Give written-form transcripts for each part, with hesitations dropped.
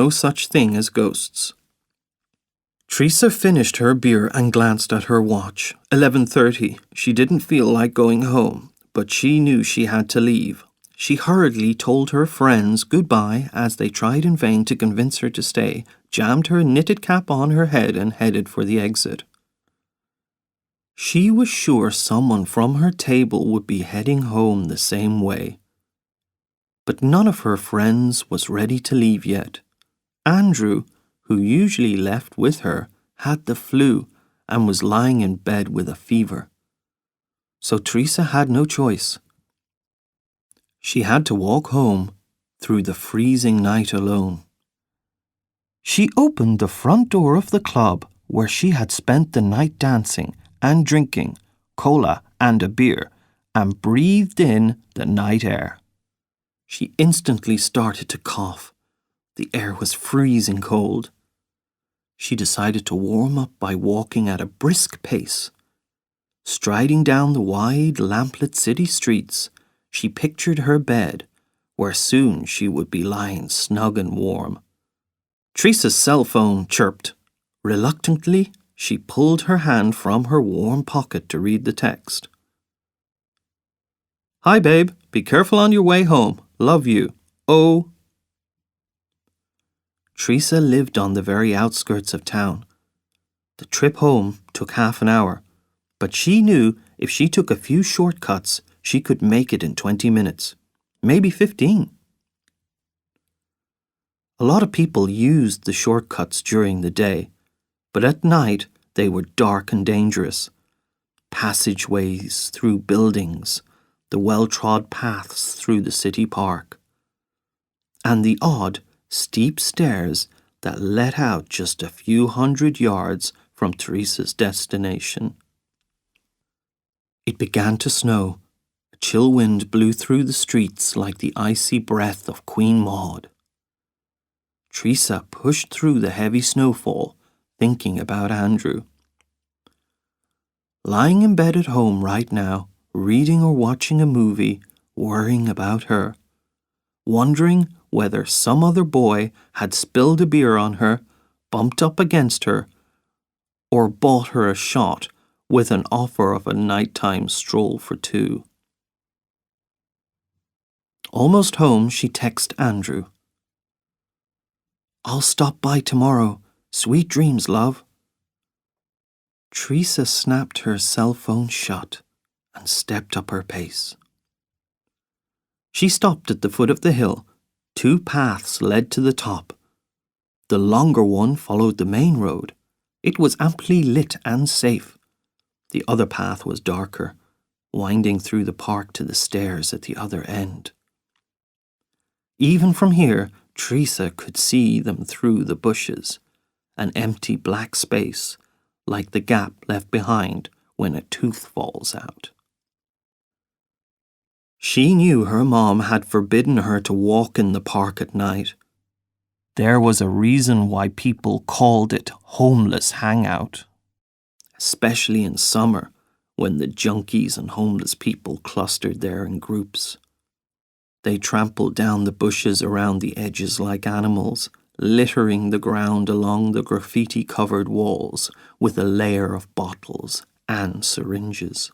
no such thing as ghosts. Teresa finished her beer and glanced at her watch. 11:30. She didn't feel like going home, but she knew she had to leave. She hurriedly told her friends goodbye as they tried in vain to convince her to stay, jammed her knitted cap on her head and headed for the exit. She was sure someone from her table would be heading home the same way. But none of her friends was ready to leave yet. Andrew, who usually left with her, had the flu and was lying in bed with a fever. So Teresa had no choice. She had to walk home through the freezing night alone. She opened the front door of the club where she had spent the night dancing and drinking cola and a beer and breathed in the night air. She instantly started to cough. The air was freezing cold. She decided to warm up by walking at a brisk pace. Striding down the wide, lamplit city streets, she pictured her bed, where soon she would be lying snug and warm. Teresa's cell phone chirped. Reluctantly, she pulled her hand from her warm pocket to read the text. "Hi, babe. Be careful on your way home. Love you. Oh." Teresa lived on the very outskirts of town. The trip home took half an hour, but she knew if she took a few shortcuts, she could make it in 20 minutes, maybe 15. A lot of people used the shortcuts during the day, but at night they were dark and dangerous. Passageways through buildings, the well-trod paths through the city park, and the odd, steep stairs that let out just a few hundred yards from Teresa's destination. It began to snow. A chill wind blew through the streets like the icy breath of Queen Maud. Teresa pushed through the heavy snowfall, thinking about Andrew. Lying in bed at home right now, reading or watching a movie, worrying about her, wondering whether some other boy had spilled a beer on her, bumped up against her, or bought her a shot with an offer of a nighttime stroll for two. Almost home, she texted Andrew. "I'll stop by tomorrow. Sweet dreams, love." Teresa snapped her cell phone shut and stepped up her pace. She stopped at the foot of the hill. 2 paths led to the top. The longer one followed the main road. It was amply lit and safe. The other path was darker, winding through the park to the stairs at the other end. Even from here, Teresa could see them through the bushes, an empty black space, like the gap left behind when a tooth falls out. She knew her mom had forbidden her to walk in the park at night. There was a reason why people called it homeless hangout, especially in summer when the junkies and homeless people clustered there in groups. They trampled down the bushes around the edges like animals, littering the ground along the graffiti-covered walls with a layer of bottles and syringes.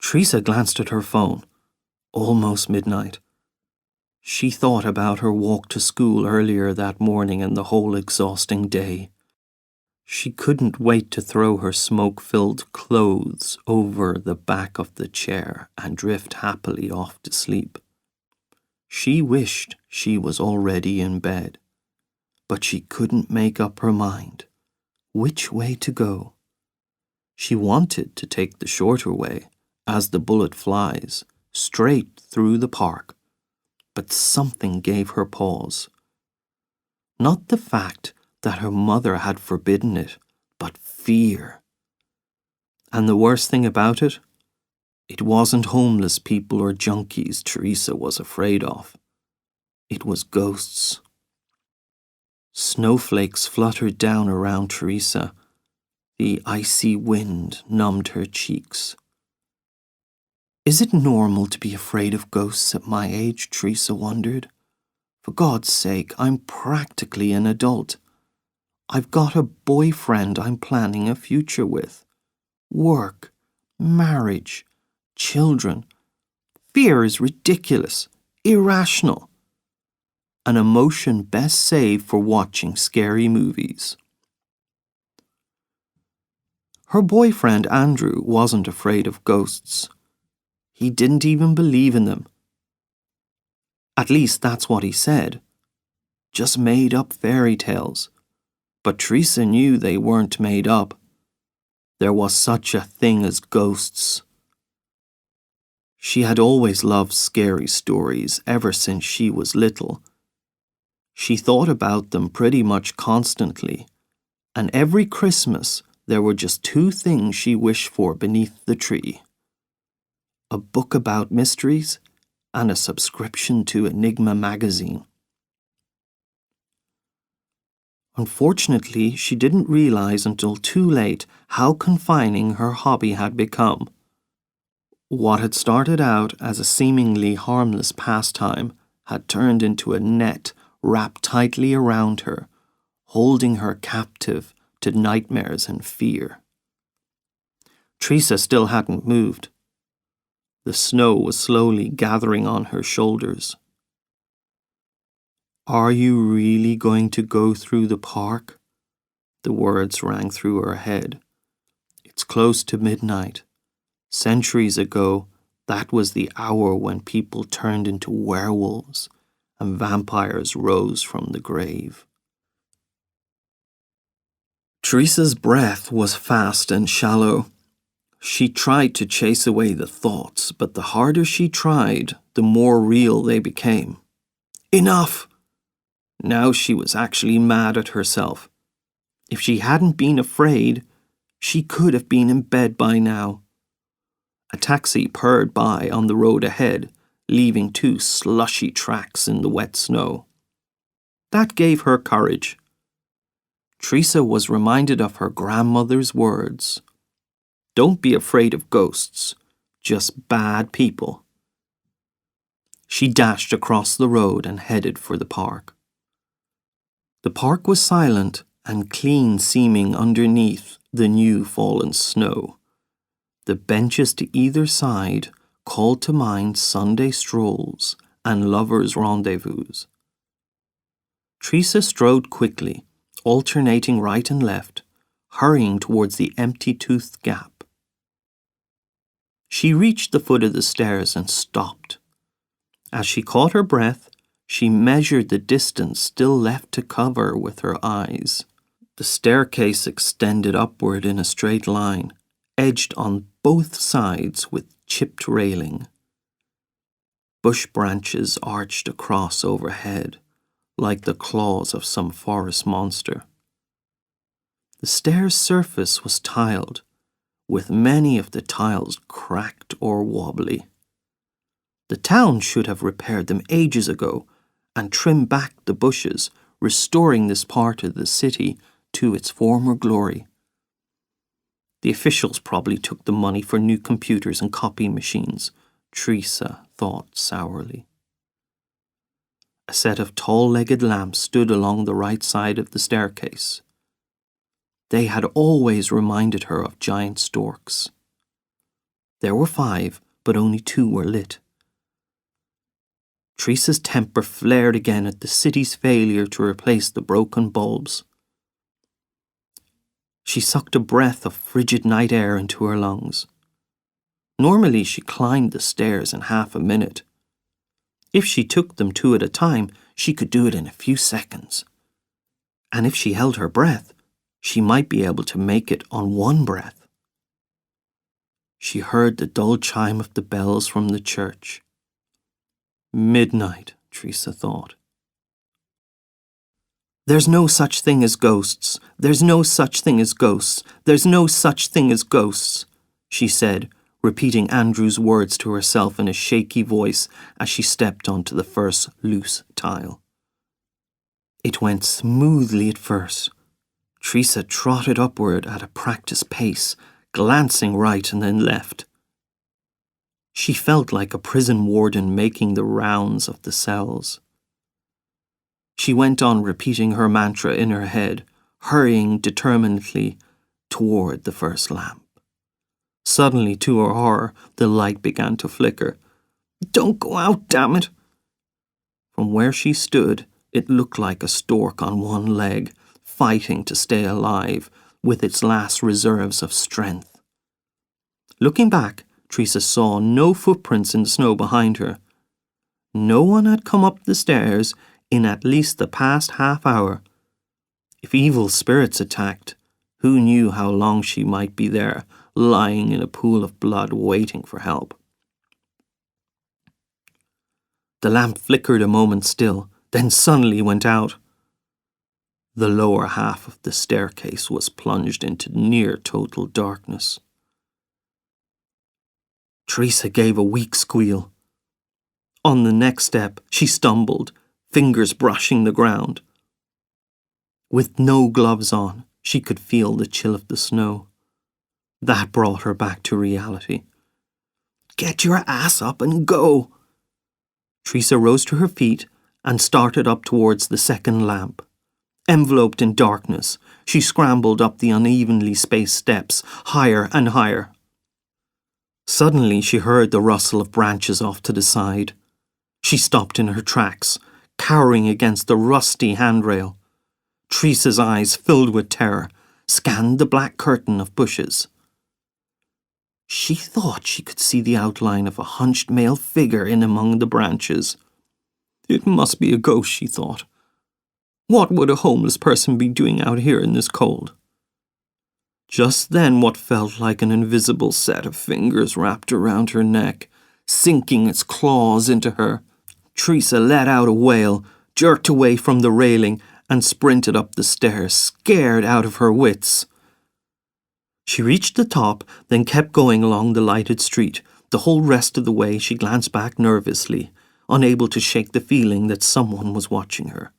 Teresa glanced at her phone. Almost midnight. She thought about her walk to school earlier that morning and the whole exhausting day. She couldn't wait to throw her smoke-filled clothes over the back of the chair and drift happily off to sleep. She wished she was already in bed, but she couldn't make up her mind. Which way to go? She wanted to take the shorter way, as the bullet flies, straight through the park, but something gave her pause. Not the fact that her mother had forbidden it, but fear. And the worst thing about it? It wasn't homeless people or junkies Teresa was afraid of. It was ghosts. Snowflakes fluttered down around Teresa. The icy wind numbed her cheeks. Is it normal to be afraid of ghosts at my age, Teresa wondered? For God's sake, I'm practically an adult. I've got a boyfriend I'm planning a future with. Work, marriage, children. Fear is ridiculous, irrational. An emotion best saved for watching scary movies. Her boyfriend Andrew wasn't afraid of ghosts. He didn't even believe in them. At least that's what he said. Just made up fairy tales. But Teresa knew they weren't made up. There was such a thing as ghosts. She had always loved scary stories ever since she was little. She thought about them pretty much constantly, and every Christmas there were just two things she wished for beneath the tree: a book about mysteries and a subscription to Enigma magazine. Unfortunately, she didn't realize until too late how confining her hobby had become. What had started out as a seemingly harmless pastime had turned into a net wrapped tightly around her, holding her captive to nightmares and fear. Teresa still hadn't moved. The snow was slowly gathering on her shoulders. "Are you really going to go through the park?" The words rang through her head. "It's close to midnight. Centuries ago, that was the hour when people turned into werewolves and vampires rose from the grave." Teresa's breath was fast and shallow. She tried to chase away the thoughts, but the harder she tried, the more real they became. Enough! Now she was actually mad at herself. If she hadn't been afraid, she could have been in bed by now. A taxi purred by on the road ahead, leaving two slushy tracks in the wet snow. That gave her courage. Teresa was reminded of her grandmother's words. Don't be afraid of ghosts, just bad people. She dashed across the road and headed for the park. The park was silent and clean seeming underneath the new fallen snow. The benches to either side called to mind Sunday strolls and lovers' rendezvous. Teresa strode quickly, alternating right and left, hurrying towards the empty-toothed gap. She reached the foot of the stairs and stopped. As she caught her breath, she measured the distance still left to cover with her eyes. The staircase extended upward in a straight line, edged on both sides with chipped railing. Bush branches arched across overhead, like the claws of some forest monster. The stair's surface was tiled, with many of the tiles cracked or wobbly. The town should have repaired them ages ago and trimmed back the bushes, restoring this part of the city to its former glory. The officials probably took the money for new computers and copy machines, Teresa thought sourly. A set of tall-legged lamps stood along the right side of the staircase. They had always reminded her of giant storks. There were 5, but only 2 were lit. Teresa's temper flared again at the city's failure to replace the broken bulbs. She sucked a breath of frigid night air into her lungs. Normally she climbed the stairs in half a minute. If she took them 2 at a time, she could do it in a few seconds. And if she held her breath, she might be able to make it on 1 breath. She heard the dull chime of the bells from the church. Midnight, Teresa thought. There's no such thing as ghosts. There's no such thing as ghosts. There's no such thing as ghosts, she said, repeating Andrew's words to herself in a shaky voice as she stepped onto the first loose tile. It went smoothly at first. Teresa trotted upward at a practiced pace, glancing right and then left. She felt like a prison warden making the rounds of the cells. She went on repeating her mantra in her head, hurrying determinedly toward the first lamp. Suddenly, to her horror, the light began to flicker. "Don't go out, damn it!" From where she stood, it looked like a stork on one leg, fighting to stay alive with its last reserves of strength. Looking back, Teresa saw no footprints in the snow behind her. No one had come up the stairs in at least the past half hour. If evil spirits attacked, who knew how long she might be there, lying in a pool of blood waiting for help. The lamp flickered a moment still, then suddenly went out. The lower half of the staircase was plunged into near total darkness. Teresa gave a weak squeal. On the next step, she stumbled, fingers brushing the ground. With no gloves on, she could feel the chill of the snow. That brought her back to reality. "Get your ass up and go!" Teresa rose to her feet and started up towards the second lamp. Enveloped in darkness, she scrambled up the unevenly spaced steps, higher and higher. Suddenly she heard the rustle of branches off to the side. She stopped in her tracks, cowering against the rusty handrail. Teresa's eyes, filled with terror, scanned the black curtain of bushes. She thought she could see the outline of a hunched male figure in among the branches. It must be a ghost, she thought. What would a homeless person be doing out here in this cold? Just then what felt like an invisible set of fingers wrapped around her neck, sinking its claws into her. Teresa let out a wail, jerked away from the railing, and sprinted up the stairs, scared out of her wits. She reached the top, then kept going along the lighted street. The whole rest of the way she glanced back nervously, unable to shake the feeling that someone was watching her.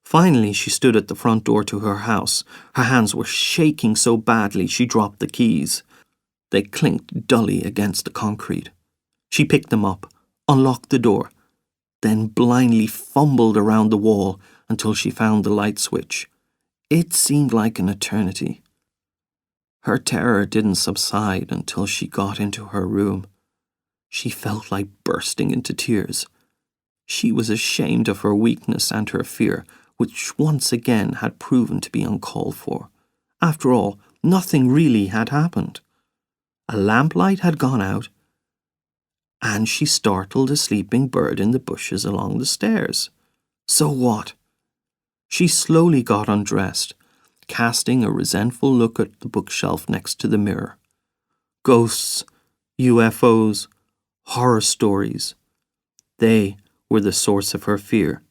Finally, she stood at the front door to her house. Her hands were shaking so badly she dropped the keys. They clinked dully against the concrete. She picked them up, unlocked the door, then blindly fumbled around the wall until she found the light switch. It seemed like an eternity. Her terror didn't subside until she got into her room. She felt like bursting into tears. She was ashamed of her weakness and her fear, which once again had proven to be uncalled for. After all, nothing really had happened. A lamplight had gone out, and she startled a sleeping bird in the bushes along the stairs. So what? She slowly got undressed, casting a resentful look at the bookshelf next to the mirror. Ghosts, UFOs, horror stories. They were the source of her fear.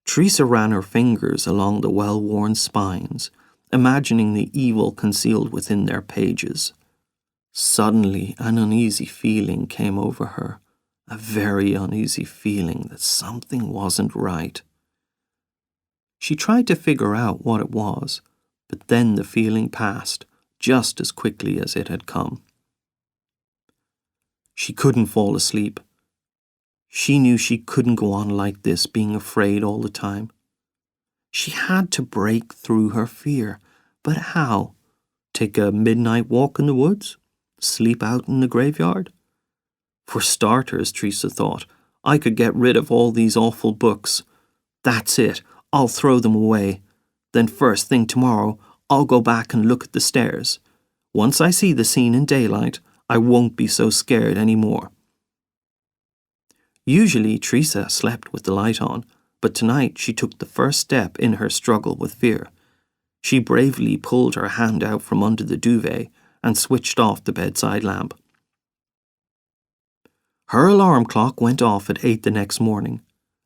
Teresa ran her fingers along the well-worn spines, imagining the evil concealed within their pages. Suddenly, an uneasy feeling came over her, a very uneasy feeling that something wasn't right. She tried to figure out what it was, but then the feeling passed just as quickly as it had come. She couldn't fall asleep. She knew she couldn't go on like this, being afraid all the time. She had to break through her fear, but how? Take a midnight walk in the woods? Sleep out in the graveyard? For starters, Teresa thought, I could get rid of all these awful books. That's it. I'll throw them away. Then first thing tomorrow, I'll go back and look at the stairs. Once I see the scene in daylight, I won't be so scared anymore. Usually, Teresa slept with the light on, but tonight she took the first step in her struggle with fear. She bravely pulled her hand out from under the duvet and switched off the bedside lamp. Her alarm clock went off at 8 the next morning.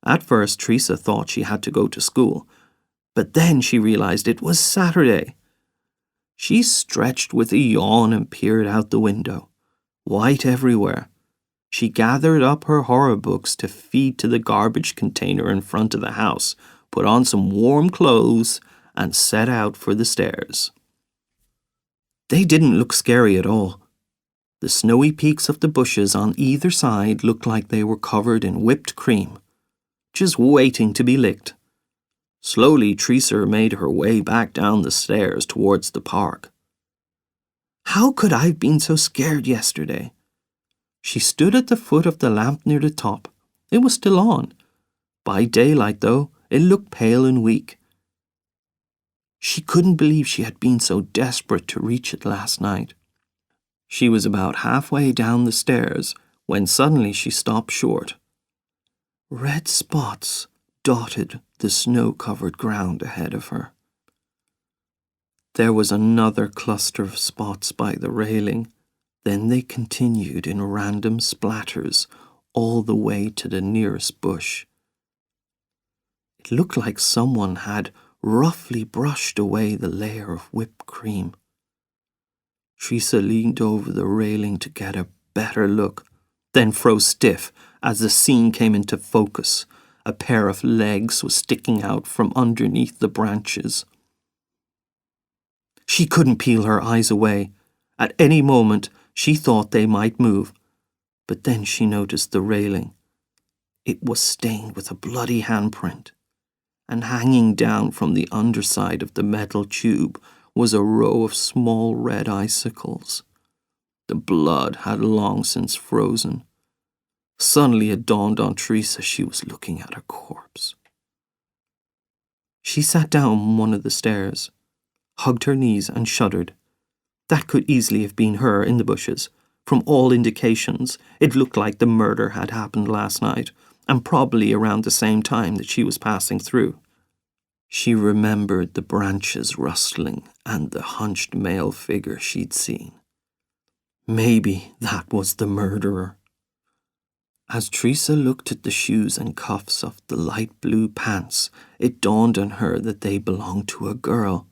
At first, Teresa thought she had to go to school, but then she realized it was Saturday. She stretched with a yawn and peered out the window. White everywhere. She gathered up her horror books to feed to the garbage container in front of the house, put on some warm clothes, and set out for the stairs. They didn't look scary at all. The snowy peaks of the bushes on either side looked like they were covered in whipped cream. just waiting to be licked. Slowly, Teresa made her way back down the stairs towards the park. How could I have been so scared yesterday? She stood at the foot of the lamp near the top. It was still on. By daylight, though, it looked pale and weak. She couldn't believe she had been so desperate to reach it last night. She was about halfway down the stairs when suddenly she stopped short. Red spots dotted the snow-covered ground ahead of her. There was another cluster of spots by the railing. Then they continued in random splatters all the way to the nearest bush. It looked like someone had roughly brushed away the layer of whipped cream. Teresa leaned over the railing to get a better look, then froze stiff as the scene came into focus. A pair of legs was sticking out from underneath the branches. She couldn't peel her eyes away. At any moment, she thought they might move, but then she noticed the railing. It was stained with a bloody handprint, and hanging down from the underside of the metal tube was a row of small red icicles. The blood had long since frozen. Suddenly it dawned on Teresa she was looking at a corpse. She sat down on one of the stairs, hugged her knees and shuddered. That could easily have been her in the bushes. From all indications, it looked like the murder had happened last night, and probably around the same time that she was passing through. She remembered the branches rustling and the hunched male figure she'd seen. Maybe that was the murderer. As Teresa looked at the shoes and cuffs of the light blue pants, it dawned on her that they belonged to a girl.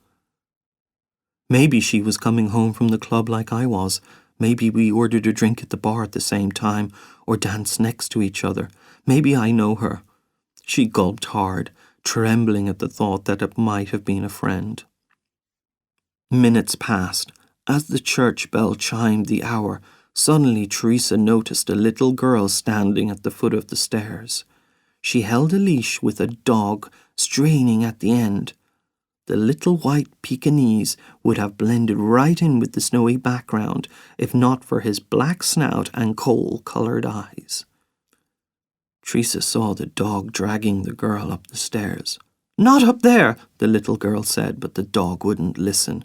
Maybe she was coming home from the club like I was. Maybe we ordered a drink at the bar at the same time, or danced next to each other. Maybe I know her. She gulped hard, trembling at the thought that it might have been a friend. Minutes passed. As the church bell chimed the hour, suddenly Teresa noticed a little girl standing at the foot of the stairs. She held a leash with a dog straining at the end. The little white Pekingese would have blended right in with the snowy background if not for his black snout and coal-coloured eyes. Teresa saw the dog dragging the girl up the stairs. "Not up there," the little girl said, but the dog wouldn't listen.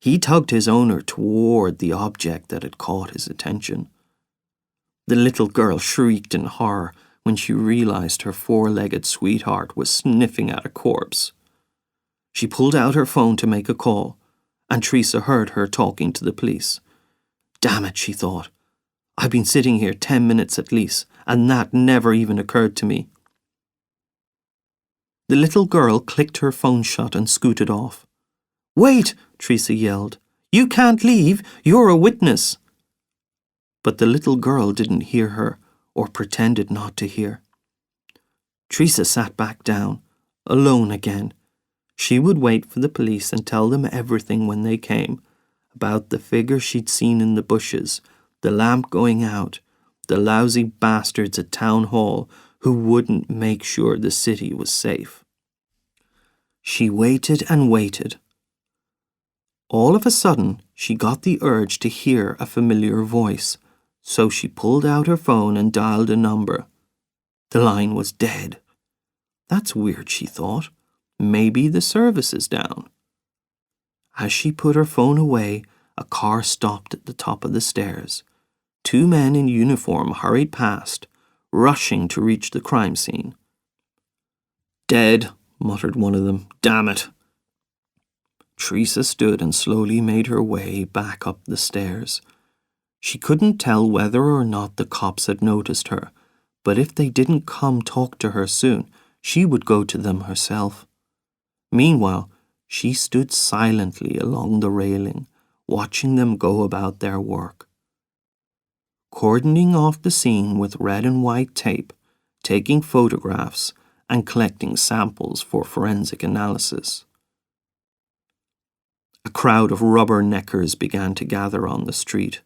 He tugged his owner toward the object that had caught his attention. The little girl shrieked in horror when she realized her four-legged sweetheart was sniffing at a corpse. She pulled out her phone to make a call, and Teresa heard her talking to the police. Damn it, she thought. I've been sitting here 10 minutes at least, and that never even occurred to me. The little girl clicked her phone shut and scooted off. "Wait!" Teresa yelled. "You can't leave. You're a witness." But the little girl didn't hear her, or pretended not to hear. Teresa sat back down, alone again. She would wait for the police and tell them everything when they came, about the figure she'd seen in the bushes, the lamp going out, the lousy bastards at town hall who wouldn't make sure the city was safe. She waited and waited. All of a sudden, she got the urge to hear a familiar voice, so she pulled out her phone and dialed a number. The line was dead. That's weird, she thought. Maybe the service is down. As she put her phone away, a car stopped at the top of the stairs. Two men in uniform hurried past, rushing to reach the crime scene. "Dead," muttered one of them. "Damn it." Teresa stood and slowly made her way back up the stairs. She couldn't tell whether or not the cops had noticed her, but if they didn't come talk to her soon, she would go to them herself. Meanwhile, she stood silently along the railing, watching them go about their work. Cordoning off the scene with red and white tape, taking photographs, and collecting samples for forensic analysis. A crowd of rubberneckers began to gather on the street.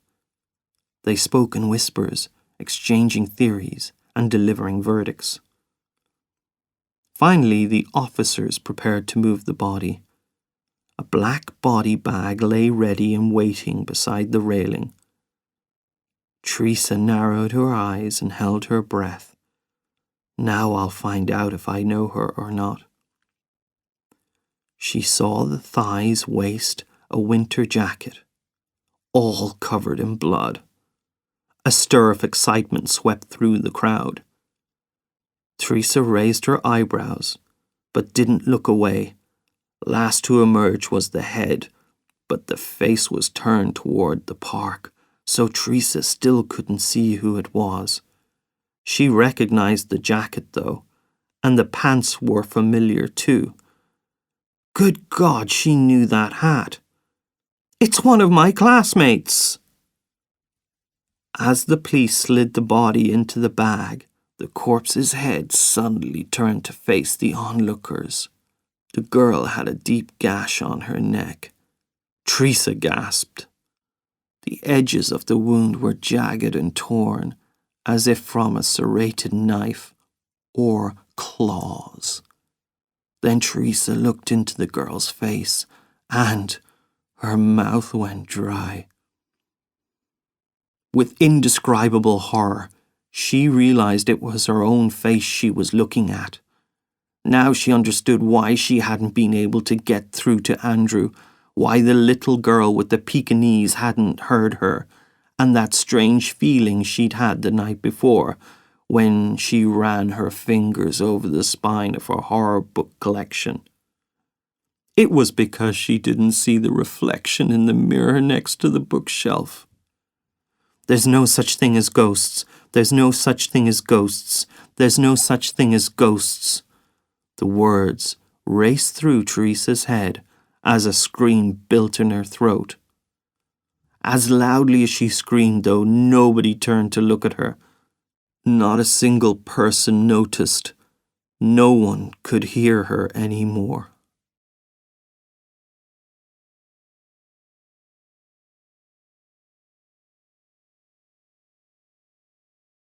They spoke in whispers, exchanging theories and delivering verdicts. Finally, the officers prepared to move the body. A black body bag lay ready and waiting beside the railing. Teresa narrowed her eyes and held her breath. Now I'll find out if I know her or not. She saw the thighs, waist, a winter jacket, all covered in blood. A stir of excitement swept through the crowd. Teresa raised her eyebrows, but didn't look away. Last to emerge was the head, but the face was turned toward the park, so Teresa still couldn't see who it was. She recognized the jacket, though, and the pants were familiar, too. Good God, she knew that hat. It's one of my classmates! As the police slid the body into the bag, the corpse's head suddenly turned to face the onlookers. The girl had a deep gash on her neck. Teresa gasped. The edges of the wound were jagged and torn, as if from a serrated knife or claws. Then Teresa looked into the girl's face, and her mouth went dry. With indescribable horror, she realized it was her own face she was looking at. Now she understood why she hadn't been able to get through to Andrew, why the little girl with the Pekingese hadn't heard her, and that strange feeling she'd had the night before when she ran her fingers over the spine of her horror book collection. It was because she didn't see the reflection in the mirror next to the bookshelf. There's no such thing as ghosts. There's no such thing as ghosts. There's no such thing as ghosts. The words raced through Teresa's head as a scream built in her throat. As loudly as she screamed, though, nobody turned to look at her. Not a single person noticed. No one could hear her anymore.